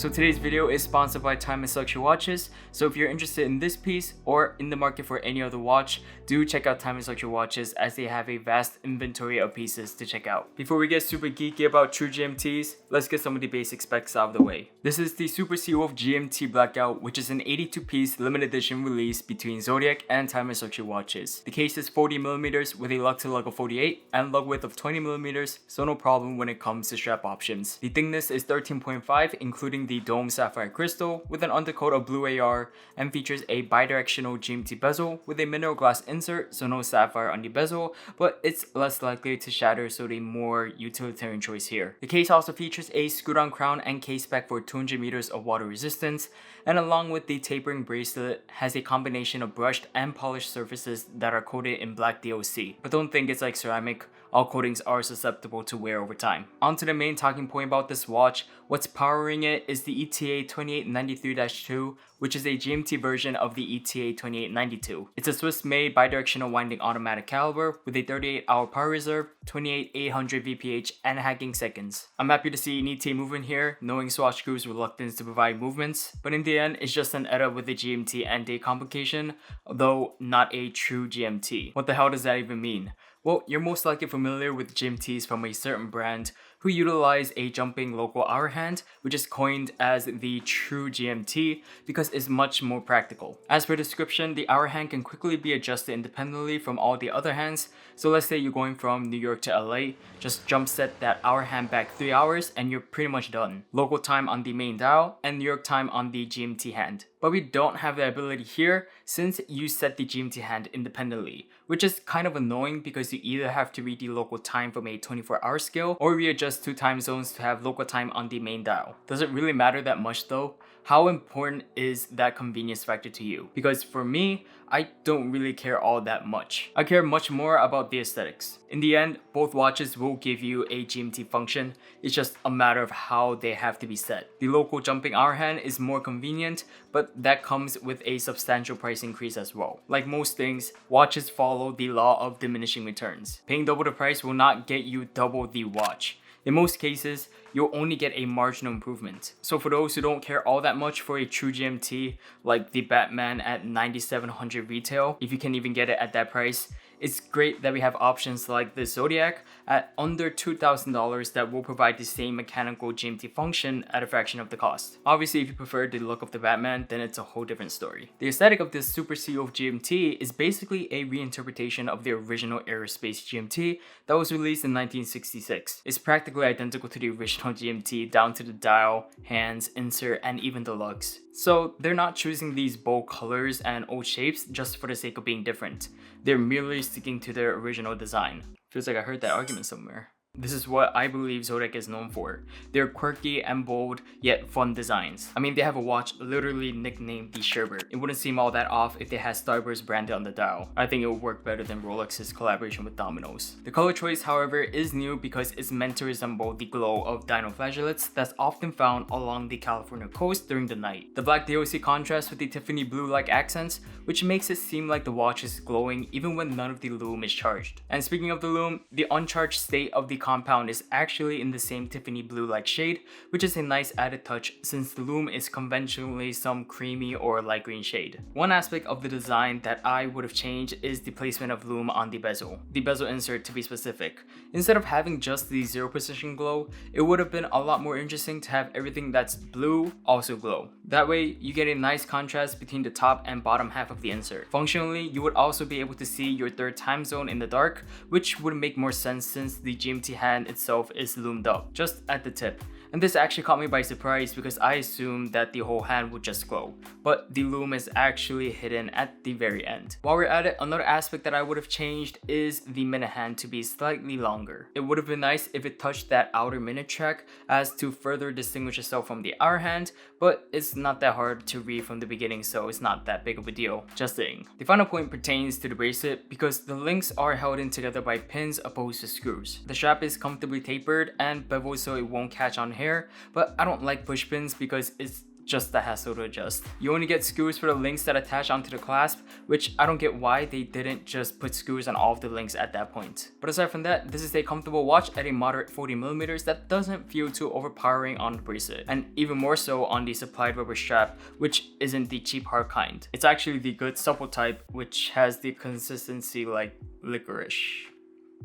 So today's video is sponsored by Time & Selection Watches. So if you're interested in this piece or in the market for any other watch, do check out Time & Selection Watches as they have a vast inventory of pieces to check out. Before we get super geeky about true GMTs, let's get some of the basic specs out of the way. This is the Super Seawolf GMT Blackout, which is an 82-piece limited edition release between Zodiac and Time & Selection Watches. The case is 40mm with a lug to lug of 48 and lug width of 20mm, so no problem when it comes to strap options. The thickness is 13.5, including the dome sapphire crystal with an undercoat of blue AR, and features a bidirectional GMT bezel with a mineral glass insert, so no sapphire on the bezel, but it's less likely to shatter, so the more utilitarian choice here. The case also features a screw-down crown and case spec for 200 meters of water resistance, and along with the tapering bracelet, has a combination of brushed and polished surfaces that are coated in black DOC. But don't think it's like ceramic, all coatings are susceptible to wear over time. On to the main talking point about this watch. What's powering it is the ETA 2893-2, which is a GMT version of the ETA 2892. It's a Swiss-made bidirectional winding automatic caliber with a 38-hour power reserve, 28,800 VPH, and hacking seconds. I'm happy to see an ETA movement here, knowing Swatch Group's reluctance to provide movements, but in the end, it's just an edit with the GMT and date complication, though not a true GMT. What the hell does that even mean? Well, you're most likely familiar with GMTs from a certain brand who utilize a jumping local hour hand, which is coined as the true GMT because it's much more practical. As per description, the hour hand can quickly be adjusted independently from all the other hands. So let's say you're going from New York to LA, just jump set that hour hand back 3 hours and you're pretty much done. Local time on the main dial and New York time on the GMT hand. But we don't have the ability here since you set the GMT hand independently, which is kind of annoying because you either have to read the local time from a 24-hour scale or readjust 2 time zones to have local time on the main dial. Does it really matter that much though? How important is that convenience factor to you? Because for me, I don't really care all that much. I care much more about the aesthetics. In the end, both watches will give you a GMT function. It's just a matter of how they have to be set. The local jumping hour hand is more convenient, but that comes with a substantial price increase as well. Like most things, watches follow the law of diminishing returns. Paying double the price will not get you double the watch. In most cases, you'll only get a marginal improvement. So for those who don't care all that much for a true GMT, like the Batman at $9,700 retail, if you can even get it at that price, it's great that we have options like the Zodiac at under $2,000 that will provide the same mechanical GMT function at a fraction of the cost. Obviously, if you prefer the look of the Batman, then it's a whole different story. The aesthetic of this Super Seawolf GMT is basically a reinterpretation of the original aerospace GMT that was released in 1966. It's practically identical to the original GMT down to the dial, hands, insert, and even the lugs. So they're not choosing these bold colors and old shapes just for the sake of being different. They're merely sticking to their original design. Feels like I heard that argument somewhere. This is what I believe Zodiac is known for. They're quirky and bold, yet fun designs. I mean, they have a watch literally nicknamed the Sherbert. It wouldn't seem all that off if they had Starburst branded on the dial. I think it would work better than Rolex's collaboration with Domino's. The color choice, however, is new because it's meant to resemble the glow of dino flagellates that's often found along the California coast during the night. The black DOC contrasts with the Tiffany blue-like accents, which makes it seem like the watch is glowing even when none of the lume is charged. And speaking of the lume, the uncharged state of the compound is actually in the same Tiffany blue-like shade, which is a nice added touch since the lume is conventionally some creamy or light green shade. One aspect of the design that I would have changed is the placement of lume on the bezel insert to be specific. Instead of having just the zero precision glow, it would have been a lot more interesting to have everything that's blue also glow. That way, you get a nice contrast between the top and bottom half of the insert. Functionally, you would also be able to see your third time zone in the dark, which would make more sense since the GMT hand itself is loomed up, just at the tip. And this actually caught me by surprise because I assumed that the whole hand would just glow, but the lume is actually hidden at the very end. While we're at it, another aspect that I would have changed is the minute hand to be slightly longer. It would have been nice if it touched that outer minute track as to further distinguish itself from the hour hand, but it's not that hard to read from the beginning, so it's not that big of a deal, just saying. The final point pertains to the bracelet because the links are held in together by pins opposed to screws. The strap is comfortably tapered and beveled so it won't catch on hair, but I don't like push pins because it's just a hassle to adjust. You only get screws for the links that attach onto the clasp, which I don't get why they didn't just put screws on all of the links at that point. But aside from that, this is a comfortable watch at a moderate 40mm that doesn't feel too overpowering on the bracelet, and even more so on the supplied rubber strap, which isn't the cheap hard kind. It's actually the good supple type, which has the consistency like licorice.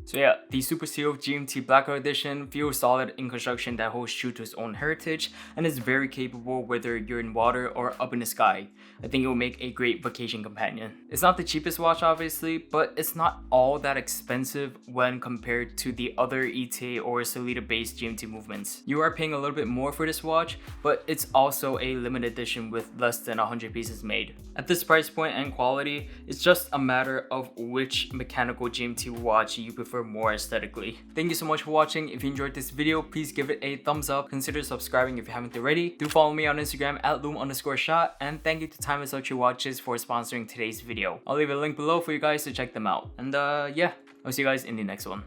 So yeah, the Super Seal GMT Blackout Edition feels solid in construction that holds true to its own heritage and is very capable whether you're in water or up in the sky. I think it will make a great vacation companion. It's not the cheapest watch obviously, but it's not all that expensive when compared to the other ETA or Solita based GMT movements. You are paying a little bit more for this watch, but it's also a limited edition with less than 100 pieces made. At this price point and quality, it's just a matter of which mechanical GMT watch you prefer more aesthetically. Thank you so much for watching. If you enjoyed this video, please give it a thumbs up. Consider subscribing if you haven't already. Do follow me on Instagram at loom_shot, and thank you to Timeless Luxury Watches for sponsoring today's video. I'll leave a link below for you guys to check them out. And yeah, I'll see you guys in the next one.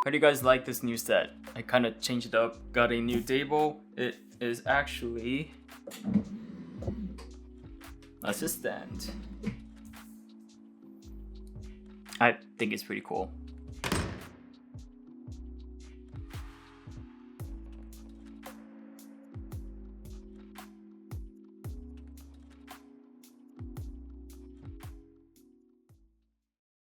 How do you guys like this new set? I kind of changed it up, got a new table. It is actually a stand. I think it's pretty cool.